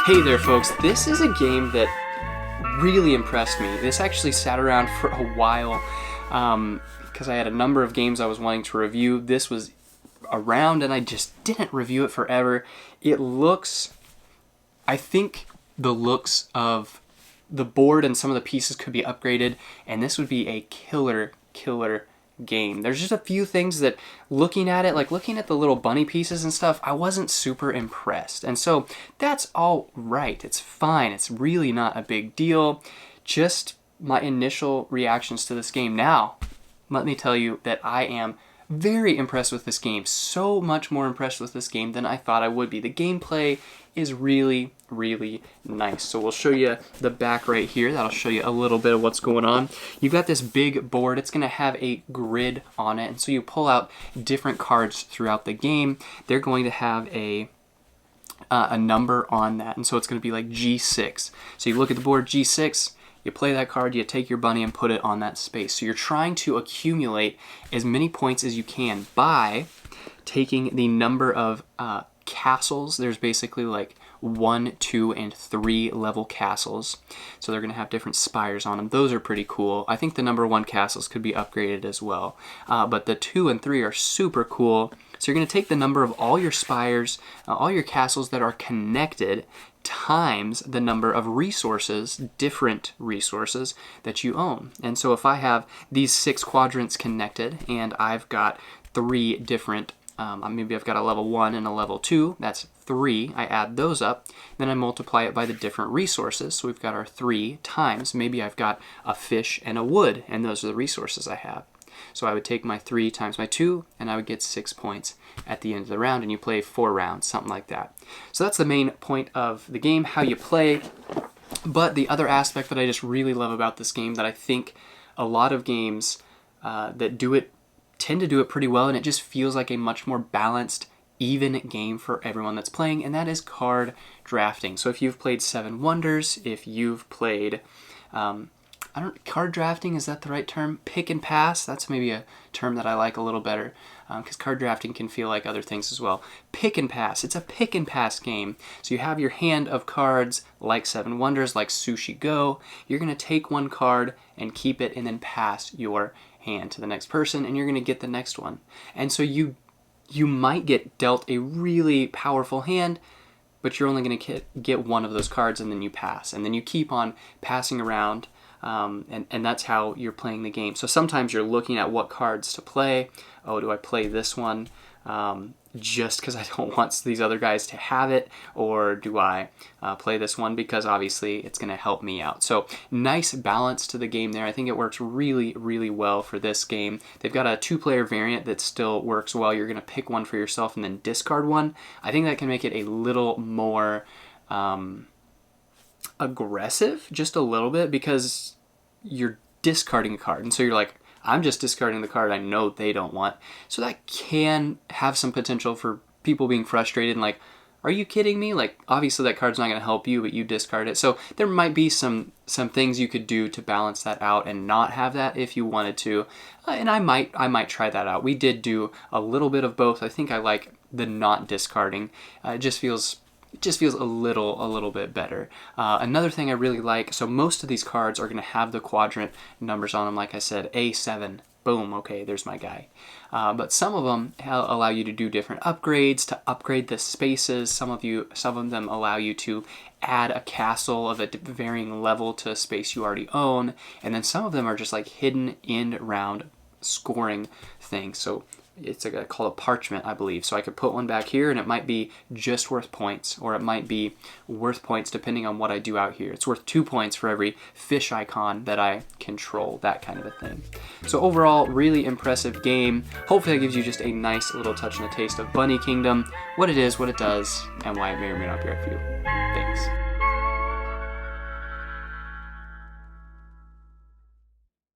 Hey there folks, this is a game that really impressed me. This actually sat around for a while because I had a number of games I was wanting to review. This was around and I just didn't review it forever. I think the looks of the board and some of the pieces could be upgraded, and this would be a killer game. There's just a few things that looking at it, like looking at the little bunny pieces and stuff, I wasn't super impressed. And so that's all right. It's fine. It's really not a big deal. Just my initial reactions to this game. Now, let me tell you that I am very impressed with this game. So much more impressed with this game than I thought I would be. The gameplay is really nice. So we'll show you the back right here. That'll show you a little bit of what's going on. You've got this big board. It's going to have a grid on it. And so you pull out different cards throughout the game. They're going to have a number on that. And so it's going to be like G6. So you look at the board, G6. You play that card, you take your bunny and put it on that space. So you're trying to accumulate as many points as you can by taking the number of castles. There's basically like 1, 2, and 3 level castles. So they're going to have different spires on them. Those are pretty cool. I think the number 1 castles could be upgraded as well. But the 2 and 3 are super cool. So you're going to take the number of all your spires, all your castles that are connected, times the number of resources, different resources that you own. And so if I have these 6 quadrants connected and I've got 3 different, maybe I've got a level 1 and a level 2, that's 3, I add those up, then I multiply it by the different resources. So we've got our 3 times, maybe I've got a fish and a wood, and those are the resources I have. So I would take my 3 times my 2, and I would get 6 points at the end of the round, and you play 4 rounds, something like that. So that's the main point of the game, how you play. But the other aspect that I just really love about this game, that I think a lot of games that do it tend to do it pretty well, and it just feels like a much more balanced, even game for everyone that's playing, and that is card drafting. So if you've played Seven Wonders, if you've played card drafting, is that the right term? Pick and pass, that's maybe a term that I like a little better, because card drafting can feel like other things as well. Pick and pass, it's a pick and pass game. So you have your hand of cards like Seven Wonders, like Sushi Go. You're going to take one card and keep it and then pass your hand to the next person, and you're going to get the next one. And so you might get dealt a really powerful hand, but you're only going to get one of those cards, and then you pass. And then you keep on passing around, and that's how you're playing the game. So sometimes you're looking at what cards to play. Oh, do I play this one just because I don't want these other guys to have it? Or do I play this one because obviously it's going to help me out? So nice balance to the game there. I think it works really well for this game. They've got a 2-player variant that still works well. You're going to pick one for yourself and then discard one. I think that can make it a little more aggressive, just a little bit, because you're discarding a card. And so you're like, I'm just discarding the card I know they don't want. So that can have some potential for people being frustrated and like, are you kidding me? Like, obviously that card's not going to help you, but you discard it. So there might be some things you could do to balance that out and not have that if you wanted to. And I might try that out. We did do a little bit of both. I think I like the not discarding. It just feels a little bit better. Another thing I really like, so most of these cards are going to have the quadrant numbers on them. Like I said, A7, boom, okay, there's my guy. But some of them allow you to do different upgrades, to upgrade the spaces. Some of them allow you to add a castle of a varying level to a space you already own. And then some of them are just like hidden in round scoring things. So it's called a parchment, I believe. So I could put one back here and it might be just worth points, or it might be worth points depending on what I do out here. It's worth 2 points for every fish icon that I control, that kind of a thing. So overall, really impressive game. Hopefully that gives you just a nice little touch and a taste of Bunny Kingdom, what it is, what it does, and why it may or may not be right for you. Thanks.